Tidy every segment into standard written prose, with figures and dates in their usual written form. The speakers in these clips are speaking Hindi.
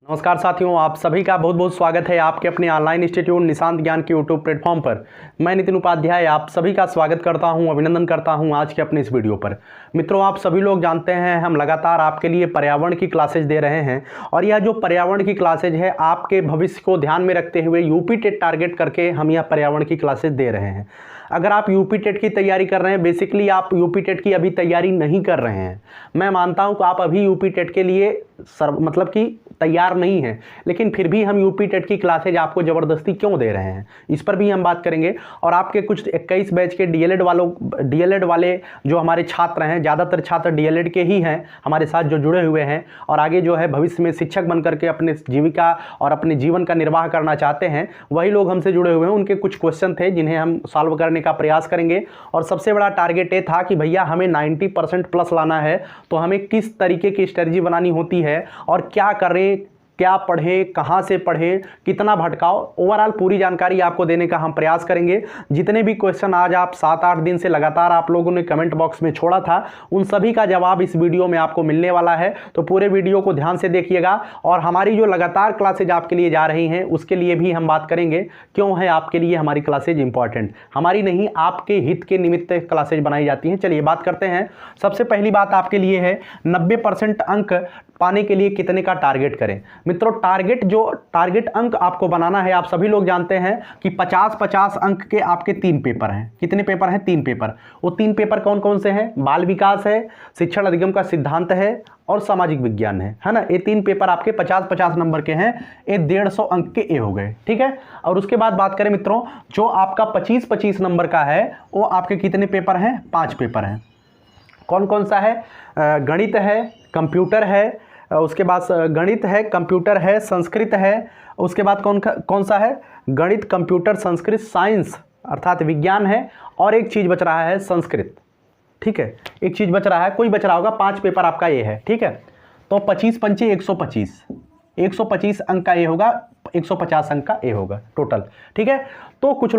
नमस्कार साथियों, आप सभी का बहुत बहुत स्वागत है आपके अपने ऑनलाइन इंस्टीट्यूट निशांत ज्ञान के यूट्यूब प्लेटफॉर्म पर। मैं नितिन उपाध्याय आप सभी का स्वागत करता हूं, अभिनंदन करता हूं आज के अपने इस वीडियो पर। मित्रों, आप सभी लोग जानते हैं हम लगातार आपके लिए पर्यावरण की क्लासेज दे रहे हैं और यह जो पर्यावरण की क्लासेज है आपके भविष्य को ध्यान में रखते हुए यूपी टेट टारगेट करके हम यह पर्यावरण की क्लासेज दे रहे हैं। अगर आप यूपी टेट की तैयारी कर रहे हैं, बेसिकली आप यूपी टेट की अभी तैयारी नहीं कर रहे हैं, मैं मानता हूं कि आप अभी यूपी टेट के लिए मतलब कि तैयार नहीं है, लेकिन फिर भी हम यूपी टेट की क्लासेज आपको ज़बरदस्ती क्यों दे रहे हैं इस पर भी हम बात करेंगे। और आपके कुछ 21 बैच के डीएलएड वाले जो हमारे छात्र हैं, ज़्यादातर छात्र डीएलएड के ही हैं हमारे साथ जो जुड़े हुए हैं और आगे जो है भविष्य में शिक्षक बन करके अपने जीविका और अपने जीवन का निर्वाह करना चाहते हैं, वही लोग हमसे जुड़े हुए हैं। उनके कुछ क्वेश्चन थे जिन्हें हम सॉल्व करने का प्रयास करेंगे और सबसे बड़ा टारगेट ये था कि भैया हमें 90% प्लस लाना है, तो हमें किस तरीके की स्ट्रेटजी बनानी होती है और क्या करें, क्या पढ़ें, कहाँ से पढ़ें, कितना भटकाओ, ओवरऑल पूरी जानकारी आपको देने का हम प्रयास करेंगे। जितने भी क्वेश्चन आज आप 7-8 दिन से लगातार आप लोगों ने कमेंट बॉक्स में छोड़ा था, उन सभी का जवाब इस वीडियो में आपको मिलने वाला है, तो पूरे वीडियो को ध्यान से देखिएगा। और हमारी जो लगातार क्लासेज आपके लिए जा रही हैं उसके लिए भी हम बात करेंगे क्यों है आपके लिए हमारी क्लासेज इंपॉर्टेंट। हमारी नहीं, आपके हित के निमित्त क्लासेज बनाई जाती हैं। चलिए बात करते हैं। सबसे पहली बात आपके लिए है 90% अंक पाने के लिए कितने का टारगेट करें। मित्रों, टारगेट अंक आपको बनाना है। आप सभी लोग जानते हैं कि 50-50 अंक के आपके 3 पेपर हैं। कितने पेपर हैं? 3 पेपर। वो 3 पेपर कौन कौन से हैं? बाल विकास है, शिक्षण अधिगम का सिद्धांत है और सामाजिक विज्ञान है ना। ये 3 पेपर आपके 50-50 नंबर के हैं। ये 150 अंक के ए हो गए, ठीक है। और उसके बाद बात करें मित्रों, जो आपका 25-25 नंबर का है वो आपके कितने पेपर हैं? 5 पेपर हैं। कौन कौन सा है? गणित है, कंप्यूटर है, उसके बाद गणित है, कंप्यूटर है, संस्कृत है। उसके बाद कौन सा है? गणित, कंप्यूटर, संस्कृत, साइंस अर्थात विज्ञान है। और एक चीज़ बच रहा है संस्कृत, ठीक है। एक चीज़ बच रहा है, कोई बच रहा होगा। 5 पेपर आपका ये है, ठीक है। तो 25-25 125 अंक का ए होगा, 150 अंक का ए होगा टोटल, ठीक है। तो कुछ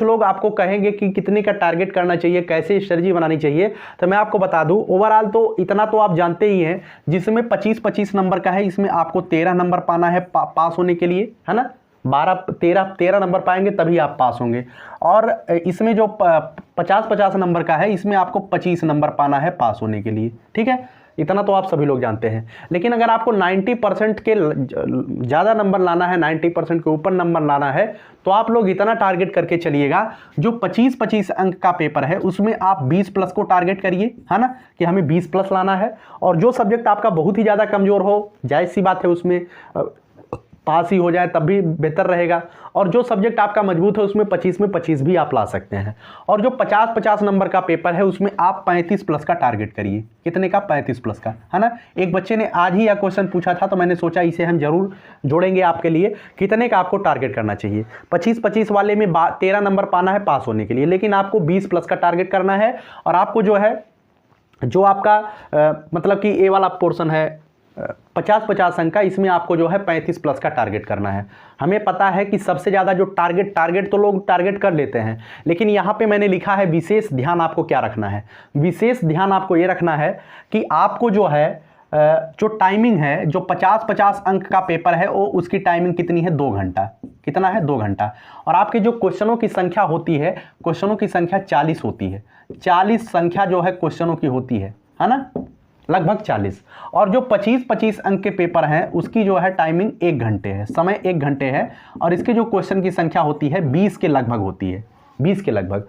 लोग आपको कहेंगे कि कितने का टारगेट करना चाहिए, कैसे स्ट्रेटजी बनानी चाहिए। तो मैं आपको बता दूं, ओवरऑल तो इतना तो आप जानते ही हैं, जिसमें 25-25 नंबर का है, इसमें आपको 13 नंबर पाना है पास होने के लिए, है ना। 13 नंबर पाएंगे तभी आप पास होंगे। और इसमें जो 50-50 नंबर का है, इसमें आपको 25 नंबर पाना है पास होने के लिए, ठीक है। इतना तो आप सभी लोग जानते हैं। लेकिन अगर आपको 90% के ज़्यादा नंबर लाना है, 90% के ऊपर नंबर लाना है, तो आप लोग इतना टारगेट करके चलिएगा, जो 25-25 अंक का पेपर है उसमें आप 20 प्लस को टारगेट करिए, है ना, कि हमें 20 प्लस लाना है। और जो सब्जेक्ट आपका बहुत ही ज़्यादा कमज़ोर हो, जायज़ सी बात है, उसमें पास ही हो जाए तब भी बेहतर रहेगा। और जो सब्जेक्ट आपका मजबूत है उसमें 25 में 25 भी आप ला सकते हैं। और जो 50-50 नंबर का पेपर है उसमें आप 35 प्लस का टारगेट करिए। कितने का? 35 प्लस का, है ना। एक बच्चे ने आज ही यह क्वेश्चन पूछा था, तो मैंने सोचा इसे हम जरूर जोड़ेंगे आपके लिए। कितने का आपको टारगेट करना चाहिए? 25-25 वाले में 13 नंबर पाना है पास होने के लिए, लेकिन आपको 20 प्लस का टारगेट करना है। और आपको जो आपका मतलब कि ए वाला पोर्शन है 50-50 अंक का, इसमें आपको जो है 35 प्लस का टारगेट करना है। हमें पता है कि सबसे ज़्यादा जो टारगेट तो लोग टारगेट कर लेते हैं, लेकिन यहाँ पे मैंने लिखा है विशेष ध्यान आपको क्या रखना है। विशेष ध्यान आपको ये रखना है कि आपको जो है जो टाइमिंग है, जो 50-50 अंक का पेपर है वो उसकी टाइमिंग कितनी है? 2 घंटा। कितना है? 2 घंटा। और आपके जो क्वेश्चनों की संख्या होती है, क्वेश्चनों की संख्या 40 होती है। 40 संख्या जो है क्वेश्चनों की होती है ना, लगभग 40। और जो 25-25 अंक के पेपर हैं उसकी जो है टाइमिंग 1 घंटे है, समय 1 घंटे है। और इसके जो क्वेश्चन की संख्या होती है 20 के लगभग होती है, 20 के लगभग।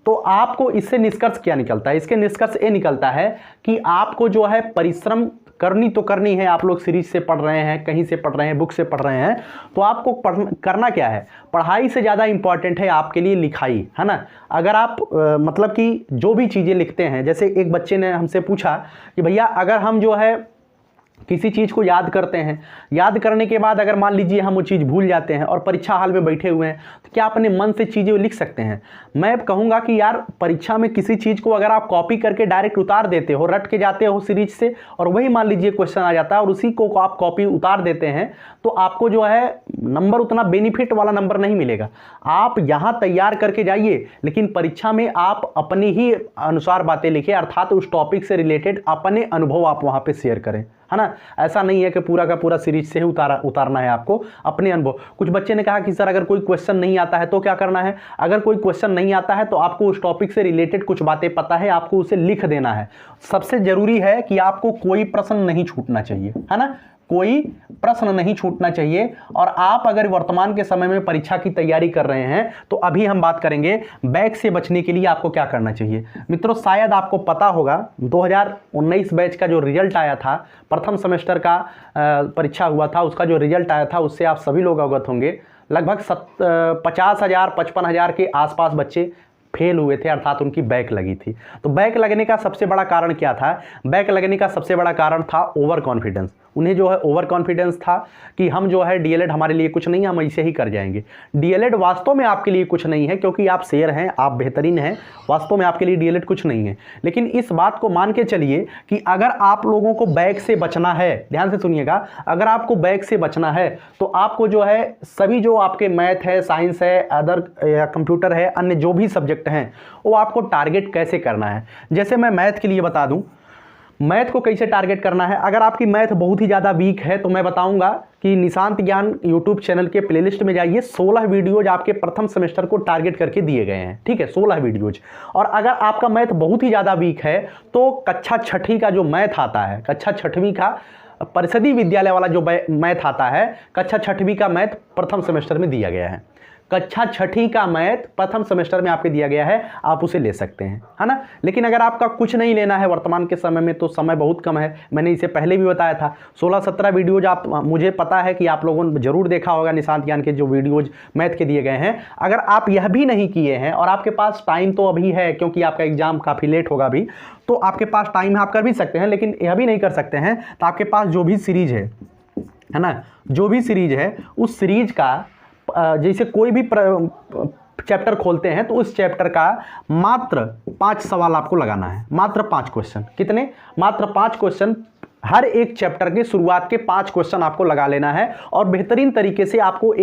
तो आपको इससे निष्कर्ष क्या निकलता है? इसके निष्कर्ष ये निकलता है कि आपको जो है परिश्रम करनी तो करनी है। आप लोग सीरीज से पढ़ रहे हैं, कहीं से पढ़ रहे हैं, बुक से पढ़ रहे हैं, तो आपको करना क्या है? पढ़ाई से ज़्यादा इंपॉर्टेंट है आपके लिए लिखाई, है ना। अगर आप मतलब कि जो भी चीज़ें लिखते हैं, जैसे एक बच्चे ने हमसे पूछा कि भैया अगर हम जो है किसी चीज़ को याद करते हैं, याद करने के बाद अगर मान लीजिए हम वो चीज़ भूल जाते हैं और परीक्षा हाल में बैठे हुए हैं, तो क्या अपने मन से चीज़ें लिख सकते हैं? मैं कहूँगा कि यार परीक्षा में किसी चीज़ को अगर आप कॉपी करके डायरेक्ट उतार देते हो, रट के जाते हो सीरीज से, और वही मान लीजिए क्वेश्चन आ जाता है और उसी को आप कॉपी उतार देते हैं, तो आपको जो है नंबर उतना बेनिफिट वाला नंबर नहीं मिलेगा। आप यहाँ तैयार करके जाइए, लेकिन परीक्षा में आप अपनी ही अनुसार बातें लिखें, अर्थात उस टॉपिक से रिलेटेड अपने अनुभव आप वहाँ पर शेयर करें। है ना। ऐसा नहीं है कि पूरा का पूरा सीरीज से ही उतारना है आपको, अपने अनुभव। कुछ बच्चे ने कहा कि सर अगर कोई क्वेश्चन नहीं आता है तो क्या करना है। अगर कोई क्वेश्चन नहीं आता है तो आपको उस टॉपिक से रिलेटेड कुछ बातें पता है, आपको उसे लिख देना है। सबसे जरूरी है कि आपको कोई प्रश्न नहीं छूटना चाहिए, है ना, कोई प्रश्न नहीं छूटना चाहिए। और आप अगर वर्तमान के समय में परीक्षा की तैयारी कर रहे हैं तो अभी हम बात करेंगे बैक से बचने के लिए आपको क्या करना चाहिए। मित्रों, शायद आपको पता होगा 2019 बैच का जो रिजल्ट आया था, प्रथम सेमेस्टर का परीक्षा हुआ था, उसका जो रिजल्ट आया था उससे आप सभी लोग अवगत होंगे। लगभग 50,000 55,000 के आसपास बच्चे फेल हुए थे, अर्थात उनकी बैक लगी थी। तो बैक लगने का सबसे बड़ा कारण क्या था। बैक लगने का सबसे बड़ा कारण था ओवर कॉन्फिडेंस। उन्हें जो है ओवर कॉन्फिडेंस था कि हम जो है डीएलएड हमारे लिए कुछ नहीं है, हम ऐसे ही कर जाएंगे। डीएलएड वास्तव में आपके लिए कुछ नहीं है, क्योंकि आप शेर हैं, आप बेहतरीन हैं, वास्तव में आपके लिए डीएलएड कुछ नहीं है। लेकिन इस बात को मान के चलिए कि अगर आप लोगों को बैक से बचना है, ध्यान से सुनिएगा, अगर आपको बैक से बचना है तो आपको जो है सभी जो आपके मैथ है, साइंस है, अदर या कंप्यूटर है, अन्य जो भी सब्जेक्ट हैं वो आपको टारगेट कैसे करना है। जैसे मैं मैथ के लिए बता दूं, मैथ को कैसे टारगेट करना है। अगर आपकी मैथ बहुत ही ज़्यादा वीक है तो मैं बताऊंगा कि निशांत ज्ञान यूट्यूब चैनल के प्लेलिस्ट में जाइए, 16 वीडियोज आपके प्रथम सेमेस्टर को टारगेट करके दिए गए हैं, ठीक है, 16 वीडियोज। और अगर आपका मैथ बहुत ही ज़्यादा वीक है तो कक्षा छठी का जो मैथ आता है, कक्षा छठवीं का परिषदीय विद्यालय वाला जो मैथ आता है, कक्षा छठवीं का मैथ प्रथम सेमेस्टर में दिया गया है। कक्षा छठी का मैथ प्रथम सेमेस्टर में आपके दिया गया है, आप उसे ले सकते हैं, है ना। लेकिन अगर आपका कुछ नहीं लेना है वर्तमान के समय में, तो समय बहुत कम है, मैंने इसे पहले भी बताया था। 16-17 वीडियोज आप, मुझे पता है कि आप लोगों ने जरूर देखा होगा निशांत ज्ञान के जो वीडियोज मैथ के दिए गए हैं। अगर आप यह भी नहीं किए हैं और आपके पास टाइम तो अभी है, क्योंकि आपका एग्जाम काफ़ी लेट होगा अभी, तो आपके पास टाइम है, आप कर भी सकते हैं। लेकिन यह भी नहीं कर सकते हैं तो आपके पास जो भी सीरीज है ना, जो भी सीरीज है उस सीरीज का जैसे कोई भी चैप्टर खोलते हैं तो उस चैप्टर का मात्र 5 सवाल आपको लगाना है, मात्र 5 क्वेश्चन। कितने? मात्र 5 क्वेश्चन। हर एक चैप्टर के शुरुआत के 5 क्वेश्चन आपको लगा लेना है और बेहतरीन तरीके से आपको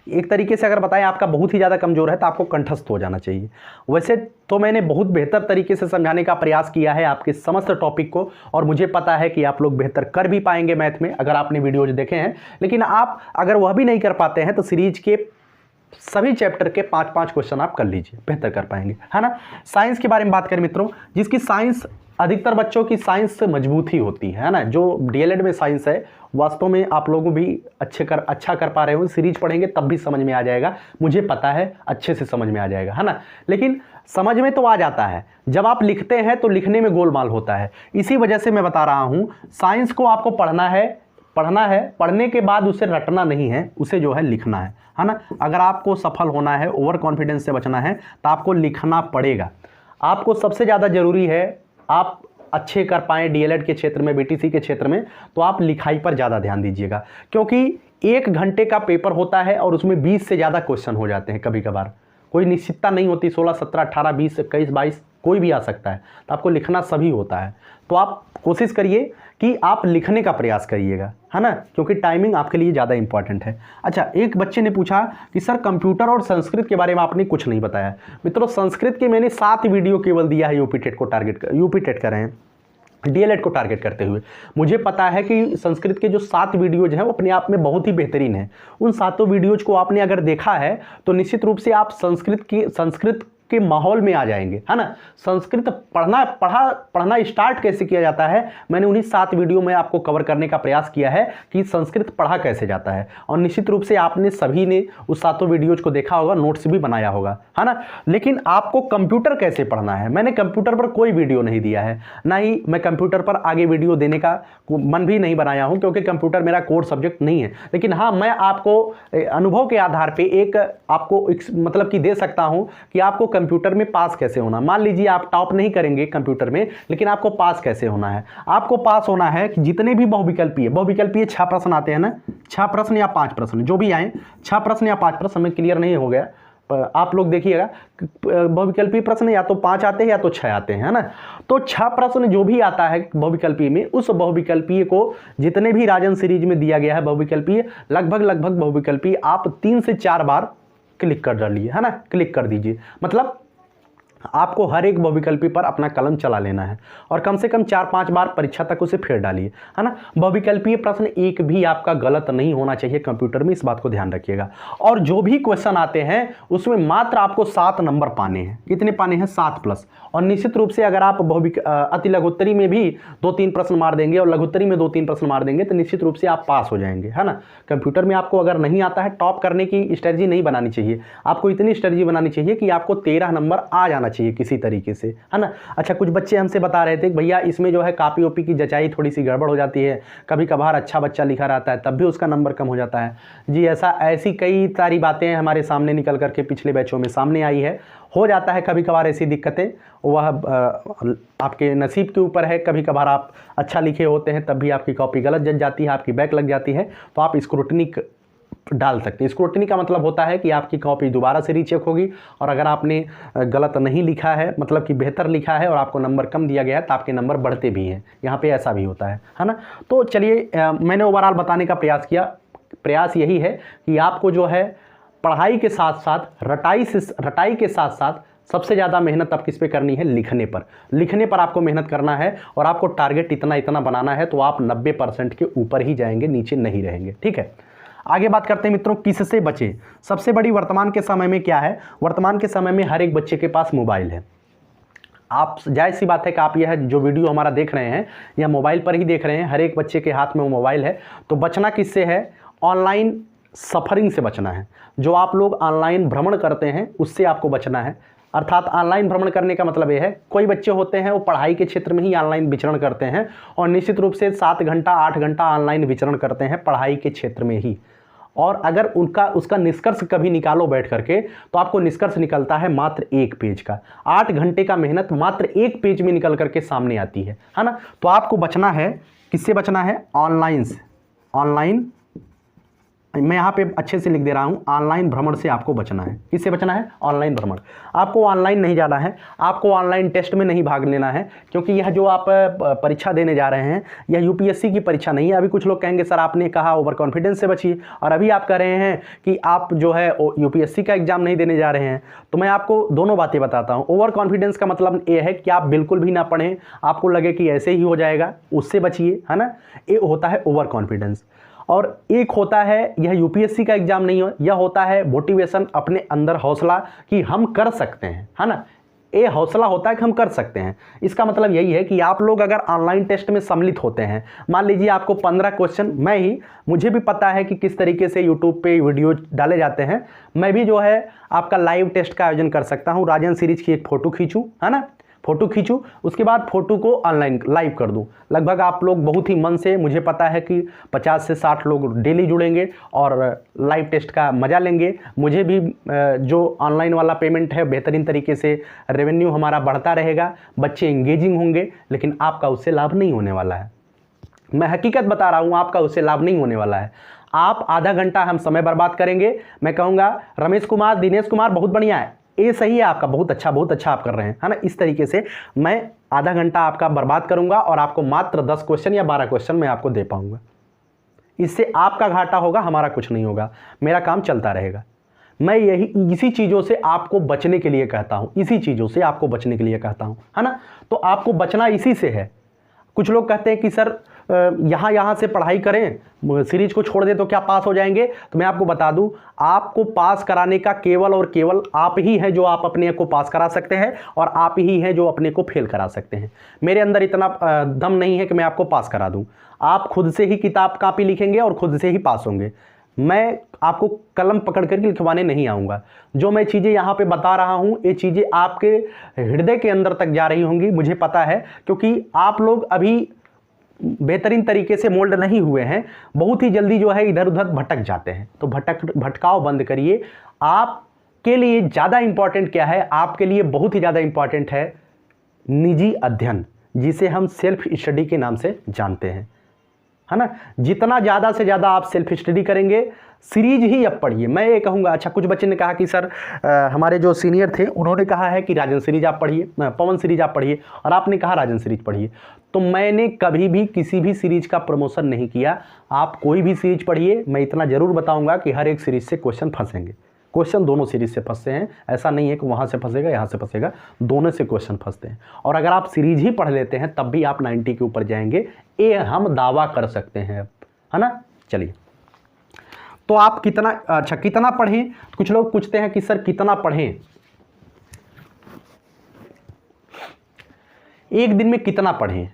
एक तरीके से अगर बताएं आपका बहुत ही ज़्यादा कमज़ोर है तो आपको कंठस्थ हो जाना चाहिए। वैसे तो मैंने बहुत बेहतर तरीके से समझाने का प्रयास किया है आपके समस्त टॉपिक को, और मुझे पता है कि आप लोग बेहतर कर भी पाएंगे मैथ में अगर आपने वीडियोज देखे हैं। लेकिन आप अगर वह भी नहीं कर पाते हैं तो सीरीज के सभी चैप्टर के 5-5 क्वेश्चन आप कर लीजिए, बेहतर कर पाएंगे, है ना। साइंस के बारे में बात करें मित्रों, जिसकी साइंस, अधिकतर बच्चों की साइंस से मजबूत ही होती है ना। जो डीएलएड में साइंस है वास्तव में आप लोगों भी अच्छा कर पा रहे हो, सीरीज पढ़ेंगे तब भी समझ में आ जाएगा, मुझे पता है अच्छे से समझ में आ जाएगा, है ना। लेकिन समझ में तो आ जाता है, जब आप लिखते हैं तो लिखने में गोलमाल होता है। इसी वजह से मैं बता रहा हूँ, साइंस को आपको पढ़ना है, पढ़ने के बाद उसे रटना नहीं है, उसे जो है लिखना है ना। अगर आपको सफल होना है, ओवर कॉन्फिडेंस से बचना है, तो आपको लिखना पड़ेगा। आपको सबसे ज़्यादा ज़रूरी है आप अच्छे कर पाएँ डीएलएड के क्षेत्र में, बीटीसी के क्षेत्र में, तो आप लिखाई पर ज़्यादा ध्यान दीजिएगा। क्योंकि 1 घंटे का पेपर होता है और उसमें 20 से ज़्यादा क्वेश्चन हो जाते हैं। कभी कभार कोई निश्चितता नहीं होती, 16, 17, 18, 20, 21, 22 कोई भी आ सकता है, तो आपको लिखना सभी होता है। तो आप कोशिश करिए कि आप लिखने का प्रयास करिएगा, है ना, क्योंकि टाइमिंग आपके लिए ज़्यादा इंपॉर्टेंट है। अच्छा, एक बच्चे ने पूछा कि सर कंप्यूटर और संस्कृत के बारे में आपने कुछ नहीं बताया। मित्रों, संस्कृत के मैंने 7 वीडियो केवल दिया है यूपी टेट कर रहे हैं, डीएलएड को टारगेट करते हुए। मुझे पता है कि संस्कृत के जो 7 वीडियोज हैं वो अपने आप में बहुत ही बेहतरीन हैं। उन 7 वीडियोज को आपने अगर देखा है तो निश्चित रूप से आप संस्कृत के माहौल में आ जाएंगे, है ना। संस्कृत पढ़ना स्टार्ट कैसे किया जाता है, मैंने उन्हीं 7 वीडियो में आपको कवर करने का प्रयास किया है कि संस्कृत पढ़ा कैसे जाता है। और निश्चित रूप से आपने सभी ने उस 7 वीडियोज को देखा होगा, नोट्स भी बनाया होगा, है ना। लेकिन आपको कंप्यूटर कैसे पढ़ना है, मैंने कंप्यूटर पर कोई वीडियो नहीं दिया है, ना ही मैं कंप्यूटर पर आगे वीडियो देने का मन भी नहीं बनाया हूँ, क्योंकि कंप्यूटर मेरा कोर सब्जेक्ट नहीं है। लेकिन हाँ, मैं आपको अनुभव के आधार पर आपको मतलब कि दे सकता हूँ कि आपको कंप्यूटर में पास कैसे होना। मान लीजिए आप टॉप नहीं करेंगे कंप्यूटर में, लेकिन आपको पास कैसे होना है। आपको पास होना है कि जितने भी बहुविकल्पीय 6 प्रश्न आते हैं ना, 6 प्रश्न या 5 प्रश्न जो भी आए, 6 प्रश्न या 5 प्रश्न में क्लियर नहीं हो गया, आप लोग देखिएगा, बहुविकल्पीय प्रश्न या तो 5 आते हैं या तो 6 आते हैं, है ना। तो 6 प्रश्न जो भी आता है बहुविकल्पीय में, उस बहुविकल्पीय को जितने भी राजन सीरीज में दिया गया है बहुविकल्पीय, लगभग बहुविकल्पीय आप 3 से 4 बार क्लिक कर डालिए, है ना, क्लिक कर दीजिए। मतलब आपको हर एक बहुविकल्पी पर अपना कलम चला लेना है और कम से कम 4-5 बार परीक्षा तक उसे फेर डालिए, है ना। बहुविकल्पीय प्रश्न एक भी आपका गलत नहीं होना चाहिए कंप्यूटर में, इस बात को ध्यान रखिएगा। और जो भी क्वेश्चन आते हैं उसमें मात्र आपको 7 नंबर पाने हैं। कितने पाने हैं? 7 प्लस। और निश्चित रूप से अगर आप अति लघुत्तरी में भी 2-3 प्रश्न मार देंगे और लघुत्तरी में 2-3 प्रश्न मार देंगे तो निश्चित रूप से आप पास हो जाएंगे, है ना। कंप्यूटर में आपको अगर नहीं आता है, टॉप करने की स्ट्रेटजी नहीं बनानी चाहिए, आपको इतनी स्ट्रेटजी बनानी चाहिए कि आपको 13 नंबर आ जाना चाहिए किसी तरीके से, है ना। अच्छा, कुछ बच्चे हमसे बता रहे थे कि भैया इसमें जो है कॉपी ओपी की जचाई थोड़ी सी गड़बड़ हो जाती है, कभी कभार अच्छा बच्चा लिखा रहता है तब भी उसका नंबर कम हो जाता है। जी ऐसी कई सारी बातें हमारे सामने निकल करके पिछले बैचों में सामने आई है। हो जाता है कभी कभार ऐसी दिक्कतें, वह आपके नसीब के ऊपर है। कभी कभार आप अच्छा लिखे होते हैं तब भी आपकी कॉपी गलत जच जाती है, आपकी बैक लग जाती है, तो आप स्क्रूटनी डाल सकते हैं। स्क्रूटनी का मतलब होता है कि आपकी कॉपी दोबारा से रीचेक होगी और अगर आपने गलत नहीं लिखा है, मतलब कि बेहतर लिखा है और आपको नंबर कम दिया गया है तो आपके नंबर बढ़ते भी हैं। यहाँ पे ऐसा भी होता है ना। तो चलिए, मैंने ओवरऑल बताने का प्रयास किया। प्रयास यही है कि आपको जो है पढ़ाई के साथ साथ रटाई के साथ साथ सबसे ज़्यादा मेहनत अब किस पे करनी है? लिखने पर आपको मेहनत करना है और आपको टारगेट इतना बनाना है तो आप 90% के ऊपर ही जाएंगे, नीचे नहीं रहेंगे, ठीक है। आगे बात करते हैं मित्रों, किससे बचें। सबसे बड़ी वर्तमान के समय में क्या है? वर्तमान के समय में हर एक बच्चे के पास मोबाइल है। आप जायज़ सी बात है कि आप यह जो वीडियो हमारा देख रहे हैं या मोबाइल पर ही देख रहे हैं, हर एक बच्चे के हाथ में वो मोबाइल है। तो बचना किससे है? ऑनलाइन सफरिंग से बचना है। जो आप लोग ऑनलाइन भ्रमण करते हैं उससे आपको बचना है। अर्थात ऑनलाइन भ्रमण करने का मतलब ये है, कोई बच्चे होते हैं वो पढ़ाई के क्षेत्र में ही ऑनलाइन विचरण करते हैं और निश्चित रूप से 7 घंटा 8 घंटा ऑनलाइन विचरण करते हैं पढ़ाई के क्षेत्र में ही। और अगर उसका निष्कर्ष कभी निकालो बैठ करके तो आपको निष्कर्ष निकलता है मात्र 1 पेज का। 8 घंटे का मेहनत मात्र 1 पेज में निकल करके सामने आती है ना। तो आपको बचना है, किससे बचना है? ऑनलाइन से। ऑनलाइन, मैं यहाँ पे अच्छे से लिख दे रहा हूँ, ऑनलाइन भ्रमण से आपको बचना है। किससे बचना है? ऑनलाइन भ्रमण। आपको ऑनलाइन नहीं जाना है, आपको ऑनलाइन टेस्ट में नहीं भाग लेना है, क्योंकि यह जो आप परीक्षा देने जा रहे हैं यह यूपीएससी की परीक्षा नहीं है। अभी कुछ लोग कहेंगे सर आपने कहा ओवर कॉन्फिडेंस से बचिए, और अभी आप कह रहे हैं कि आप जो है यूपीएससी का एग्जाम नहीं देने जा रहे हैं। तो मैं आपको दोनों बातें बताता हूँ। ओवर कॉन्फिडेंस का मतलब ये है कि आप बिल्कुल भी ना पढ़ें, आपको लगे कि ऐसे ही हो जाएगा, उससे बचिए, है ना। ये होता है ओवर कॉन्फिडेंस। और एक होता है, यह यूपीएससी का एग्जाम नहीं हो, यह होता है मोटिवेशन, अपने अंदर हौसला कि हम कर सकते हैं, है ना। ये हौसला होता है कि हम कर सकते हैं। इसका मतलब यही है कि आप लोग अगर ऑनलाइन टेस्ट में सम्मिलित होते हैं, मान लीजिए आपको 15 क्वेश्चन, मुझे भी पता है कि किस तरीके से यूट्यूब पे वीडियो डाले जाते हैं। मैं भी जो है आपका लाइव टेस्ट का आयोजन कर सकता हूँ। राजन सीरीज की एक फ़ोटो खींचूँ, है ना, फ़ोटो खींचूँ, उसके बाद फ़ोटो को ऑनलाइन लाइव कर दूँ। लगभग आप लोग बहुत ही मन से, मुझे पता है कि 50 से 60 लोग डेली जुड़ेंगे और लाइव टेस्ट का मज़ा लेंगे। मुझे भी जो ऑनलाइन वाला पेमेंट है बेहतरीन तरीके से रेवेन्यू हमारा बढ़ता रहेगा, बच्चे इंगेजिंग होंगे, लेकिन आपका उससे लाभ नहीं होने वाला है। मैं हकीकत बता रहा हूँ, आपका उससे लाभ नहीं होने वाला है। आप आधा घंटा हम समय बर्बाद करेंगे। मैं कहूँगा रमेश कुमार, दिनेश कुमार बहुत बढ़िया है, ये सही है आपका, बहुत अच्छा आप कर रहे हैं, है ना। इस तरीके से मैं आधा घंटा आपका बर्बाद करूंगा और आपको मात्र 10 क्वेश्चन या 12 क्वेश्चन मैं आपको दे पाऊंगा। इससे आपका घाटा होगा, हमारा कुछ नहीं होगा, मेरा काम चलता रहेगा। मैं इसी चीज़ों से आपको बचने के लिए कहता हूँ, इसी चीज़ों से आपको बचने के लिए कहता हूँ, है ना। तो आपको बचना इसी से है। कुछ लोग कहते हैं कि सर यहाँ से पढ़ाई करें, सीरीज को छोड़ दे तो क्या पास हो जाएंगे। तो मैं आपको बता दूं, आपको पास कराने का केवल और केवल आप ही हैं जो आप अपने को पास करा सकते हैं, और आप ही हैं जो अपने को फेल करा सकते हैं। मेरे अंदर इतना दम नहीं है कि मैं आपको पास करा दूं। आप खुद से ही किताब कापी लिखेंगे और खुद से ही पास होंगे। मैं आपको कलम पकड़ कर लिखवाने नहीं आऊँगा। जो मैं चीज़ें यहाँ पे बता रहा हूँ, ये चीज़ें आपके हृदय के अंदर तक जा रही होंगी, मुझे पता है, क्योंकि आप लोग अभी बेहतरीन तरीके से मोल्ड नहीं हुए हैं। बहुत ही जल्दी जो है इधर उधर भटक जाते हैं। तो भटकाव बंद करिए। आपके लिए ज़्यादा इम्पॉर्टेंट क्या है? आपके लिए बहुत ही ज़्यादा इम्पॉर्टेंट है निजी अध्ययन, जिसे हम सेल्फ स्टडी के नाम से जानते हैं, है ना। जितना ज़्यादा से ज़्यादा आप सेल्फ स्टडी करेंगे, सीरीज ही अब पढ़िए। मैं ये कहूँगा, अच्छा कुछ बच्चे ने कहा कि सर हमारे जो सीनियर थे उन्होंने कहा है कि राजन सीरीज आप पढ़िए, पवन सीरीज आप पढ़िए, और आपने कहा राजन सीरीज पढ़िए। तो मैंने कभी भी किसी भी सीरीज का प्रमोशन नहीं किया। आप कोई भी सीरीज पढ़िए, मैं इतना ज़रूर बताऊँगा कि हर एक सीरीज से क्वेश्चन फंसेंगे, क्वेश्चन दोनों सीरीज से फंसते हैं, ऐसा नहीं है कि वहाँ से फंसेगा यहाँ से फंसेगा, दोनों से क्वेश्चन फंसते हैं। और अगर आप सीरीज ही पढ़ लेते हैं तब भी आप 90 के ऊपर जाएंगे, ये हम दावा कर सकते हैं, है ना। चलिए, तो आप कितना, अच्छा कितना पढ़ें, कुछ लोग पूछते हैं कि सर कितना पढ़ें, एक दिन में कितना पढ़ें,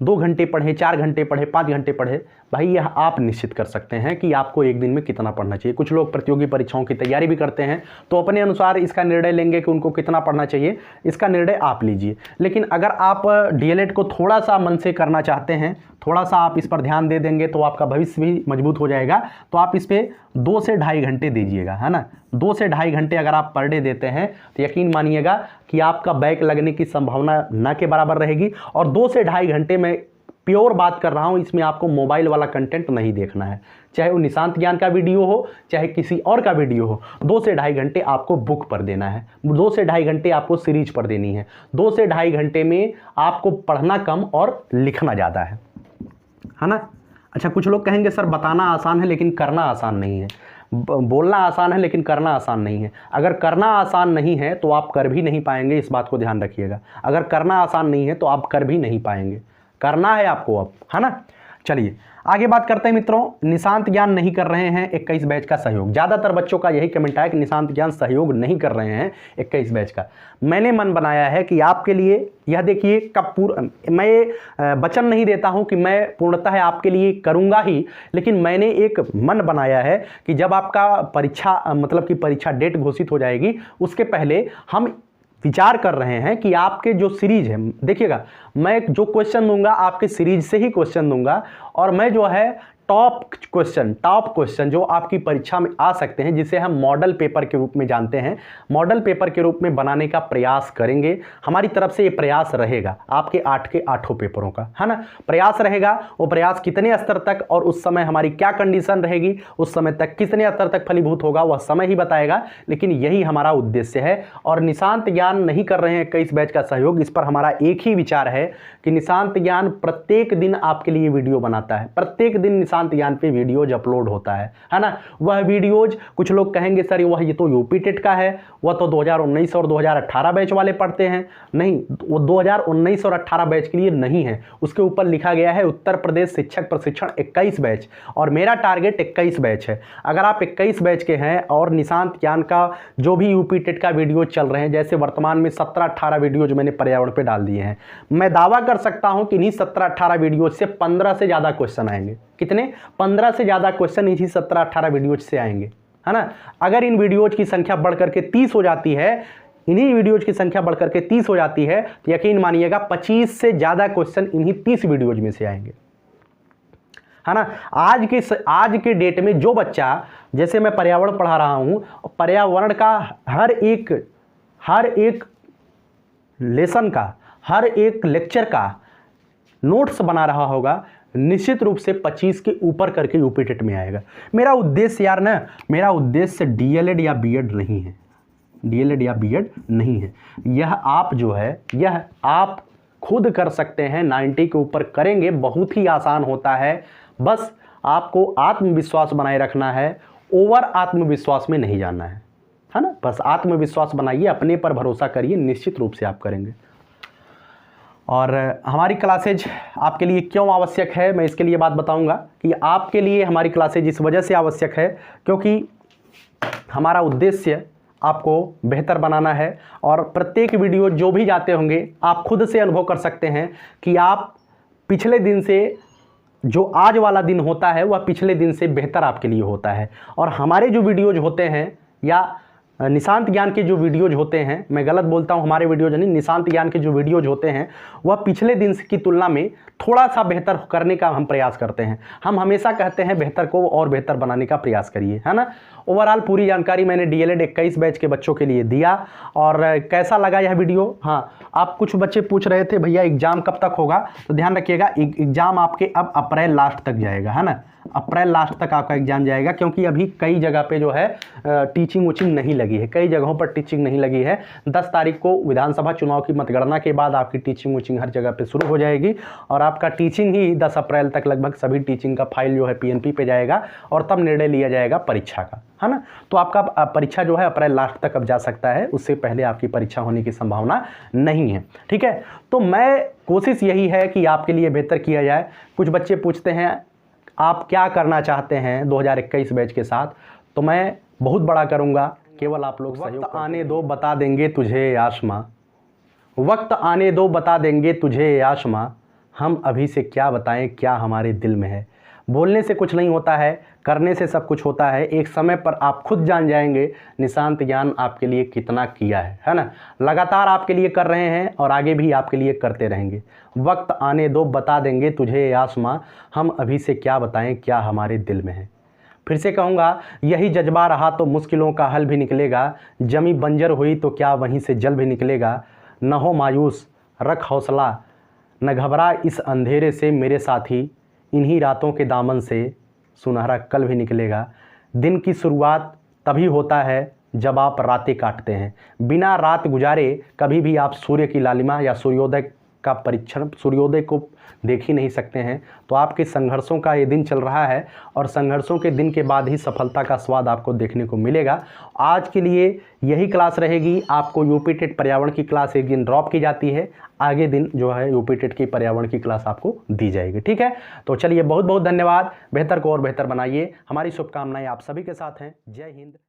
2 घंटे पढ़ें, 4 घंटे पढ़ें, 5 घंटे पढ़ें। भाई यह आप निश्चित कर सकते हैं कि आपको एक दिन में कितना पढ़ना चाहिए। कुछ लोग प्रतियोगी परीक्षाओं की तैयारी भी करते हैं तो अपने अनुसार इसका निर्णय लेंगे कि उनको कितना पढ़ना चाहिए, इसका निर्णय आप लीजिए। लेकिन अगर आप डीएलएड को थोड़ा सा मन से करना चाहते हैं, थोड़ा सा आप इस पर ध्यान दे देंगे तो आपका भविष्य भी मजबूत हो जाएगा। तो आप इस पर 2 से ढाई घंटे दीजिएगा, है ना। 2 से ढाई घंटे अगर आप पर डे देते हैं तो यकीन मानिएगा कि आपका बैक लगने की संभावना न के बराबर रहेगी। और 2 से ढाई घंटे में प्योर बात कर रहा हूं, इसमें आपको मोबाइल वाला कंटेंट नहीं देखना है, चाहे वो निशांत ज्ञान का वीडियो हो चाहे किसी और का वीडियो हो। 2 से ढाई घंटे आपको बुक पर देना है, 2 से ढाई घंटे आपको सीरीज पर देनी है। 2 से ढाई घंटे में आपको पढ़ना कम और लिखना ज़्यादा है ना। अच्छा, कुछ लोग कहेंगे सर बताना आसान है लेकिन करना आसान नहीं है। बोलना आसान है लेकिन करना आसान नहीं है। अगर करना आसान नहीं है तो आप कर भी नहीं पाएंगे, इस बात को ध्यान रखिएगा। अगर करना आसान नहीं है तो आप कर भी नहीं पाएंगे, करना है आपको अब, है ना। चलिए आगे बात करते हैं मित्रों, निशांत ज्ञान नहीं कर रहे हैं 21 बैच का सहयोग। ज़्यादातर बच्चों का यही कमेंट है कि निशांत ज्ञान सहयोग नहीं कर रहे हैं 21 बैच का। मैंने मन बनाया है कि आपके लिए यह देखिए कब मैं वचन नहीं देता हूं कि मैं पूर्णतः आपके लिए करूंगा ही, लेकिन मैंने एक मन बनाया है कि जब आपका परीक्षा मतलब कि परीक्षा डेट घोषित हो जाएगी उसके पहले हम विचार कर रहे हैं कि आपके जो सीरीज है, देखिएगा मैं जो क्वेश्चन दूंगा आपके सीरीज से ही क्वेश्चन दूंगा। और मैं जो है टॉप क्वेश्चन जो आपकी परीक्षा में आ सकते हैं, जिसे हम मॉडल पेपर के रूप में जानते हैं, मॉडल पेपर के रूप में बनाने का प्रयास करेंगे। हमारी तरफ से ये प्रयास रहेगा आपके 8 के 8 पेपरों का, है ना। प्रयास रहेगा, वो प्रयास कितने स्तर तक और उस समय हमारी क्या कंडीशन रहेगी, उस समय तक कितने स्तर तक फलीभूत होगा वह समय ही बताएगा। लेकिन यही हमारा उद्देश्य है। और निशांत ज्ञान नहीं कर रहे हैं 21 बैच का सहयोग, इस पर हमारा एक ही विचार है कि निशांत ज्ञान प्रत्येक दिन आपके लिए वीडियो बनाता है, प्रत्येक दिन निशांत ज्ञान पे वीडियोज अपलोड होता है ना। वह वीडियोज, कुछ लोग कहेंगे सर वह ये तो यूपी टेट का है, वह तो 2019 और 2018 बैच वाले पढ़ते हैं। नहीं, वो 2019 और 18 बैच के लिए नहीं है, उसके ऊपर लिखा गया है उत्तर प्रदेश शिक्षक प्रशिक्षण 21 बैच, और मेरा टारगेट 21 बैच है। अगर आप 21 बैच के हैं और निशांत ज्ञान का जो भी यूपी टेट का वीडियो चल रहे हैं, जैसे वर्तमान में 17-18 वीडियो जो मैंने पर्यावरण पे डाल दिए हैं, मैं दावा कर सकता हूं कि इन्हीं 17-18 वीडियो से 15 से ज़्यादा क्वेश्चन आएंगे। कितने? 15 से ज़्यादा क्वेश्चन इसी 17-18 वीडियोज से आएंगे, है ना। अगर इन वीडियोज की संख्या बढ़कर के 30 हो जाती है, इन्हीं वीडियोज की संख्या बढ़कर के 30 हो जाती है, तो यकीन मानिएगा 25 से ज़्यादा क्वेश्चन इन्हीं 30 वीडियोज में से आएंगे, है ना। आज के डेट में जो बच्चा, जैसे मैं पर्यावरण पढ़ा रहा हूँ, पर्यावरण का हर एक लेसन का, हर एक लेक्चर का नोट्स बना रहा होगा, निश्चित रूप से 25 के ऊपर करके यूपी टेट में आएगा। मेरा उद्देश्य यार ना, मेरा उद्देश्य डीएलएड या बीएड नहीं है, डीएलएड या बीएड नहीं है। यह आप जो है, यह आप खुद कर सकते हैं, 90 के ऊपर करेंगे, बहुत ही आसान होता है। बस आपको आत्मविश्वास बनाए रखना है, ओवर आत्मविश्वास में नहीं जाना है ना। बस आत्मविश्वास बनाइए, अपने पर भरोसा करिए, निश्चित रूप से आप करेंगे। और हमारी क्लासेज आपके लिए क्यों आवश्यक है, मैं इसके लिए बात बताऊंगा कि आपके लिए हमारी क्लासेज इस वजह से आवश्यक है क्योंकि हमारा उद्देश्य आपको बेहतर बनाना है। और प्रत्येक वीडियो जो भी जाते होंगे, आप खुद से अनुभव कर सकते हैं कि आप पिछले दिन से, जो आज वाला दिन होता है वह पिछले दिन से बेहतर आपके लिए होता है। और हमारे जो वीडियोज होते हैं, या निशांत ज्ञान के जो वीडियोज होते हैं, मैं गलत बोलता हूं, हमारे वीडियोज नहीं, निशांत ज्ञान के जो वीडियोज होते हैं वह पिछले दिन की तुलना में थोड़ा सा बेहतर करने का हम प्रयास करते हैं। हम हमेशा कहते हैं बेहतर को और बेहतर बनाने का प्रयास करिए, है ना। ओवरऑल पूरी जानकारी मैंने डीएलएड 21 बैच के बच्चों के लिए दिया। और कैसा लगा यह वीडियो? हाँ, आप कुछ बच्चे पूछ रहे थे भैया एग्जाम कब तक होगा, तो ध्यान रखिएगा एग्जाम आपके अब अप्रैल लास्ट तक जाएगा, है ना। अप्रैल लास्ट तक आपका एग्जाम जाएगा, क्योंकि अभी कई जगह पे जो है टीचिंग उचिंग नहीं लगी है, कई जगहों पर टीचिंग नहीं लगी है। 10 तारीख को विधानसभा चुनाव की मतगणना के बाद आपकी टीचिंग उचिंग हर जगह पे शुरू हो जाएगी और आपका टीचिंग ही 10 अप्रैल तक लगभग सभी टीचिंग का फाइल जो है PNP पे जाएगा और तब निर्णय लिया जाएगा परीक्षा का, है ना। तो आपका परीक्षा जो है अप्रैल लास्ट तक अब जा सकता है, उससे पहले आपकी परीक्षा होने की संभावना नहीं है, ठीक है। तो मैं कोशिश यही है कि आपके लिए बेहतर किया जाए। कुछ बच्चे पूछते हैं आप क्या करना चाहते हैं 2021 बैच के साथ, तो मैं बहुत बड़ा करूंगा, केवल आप लोग वक्त आने दो बता देंगे तुझे आसमां, वक्त आने दो बता देंगे तुझे आसमां, हम अभी से क्या बताएं क्या हमारे दिल में है। बोलने से कुछ नहीं होता है, करने से सब कुछ होता है। एक समय पर आप खुद जान जाएंगे निशांत ज्ञान आपके लिए कितना किया है ना। लगातार आपके लिए कर रहे हैं और आगे भी आपके लिए करते रहेंगे। वक्त आने दो बता देंगे तुझे आसमां, हम अभी से क्या बताएं क्या हमारे दिल में है। फिर से कहूँगा, यही जज्बा रहा तो मुश्किलों का हल भी निकलेगा, जमी बंजर हुई तो क्या वहीं से जल भी निकलेगा। न हो मायूस, रख हौसला, न घबरा इस अंधेरे से मेरे साथी, इन्हीं रातों के दामन से सुनहरा कल भी निकलेगा। दिन की शुरुआत तभी होता है जब आप रातें काटते हैं, बिना रात गुजारे कभी भी आप सूर्य की लालिमा या सूर्योदय का परीक्षण, सूर्योदय को देख ही नहीं सकते हैं। तो आपके संघर्षों का ये दिन चल रहा है और संघर्षों के दिन के बाद ही सफलता का स्वाद आपको देखने को मिलेगा। आज के लिए यही क्लास रहेगी। आपको यूपी टेट पर्यावरण की क्लास एक दिन ड्रॉप की जाती है, आगे दिन जो है यूपी टेट की पर्यावरण की क्लास आपको दी जाएगी, ठीक है। तो चलिए बहुत बहुत धन्यवाद। बेहतर को और बेहतर बनाइए, हमारी शुभकामनाएं आप सभी के साथ हैं। जय हिंद।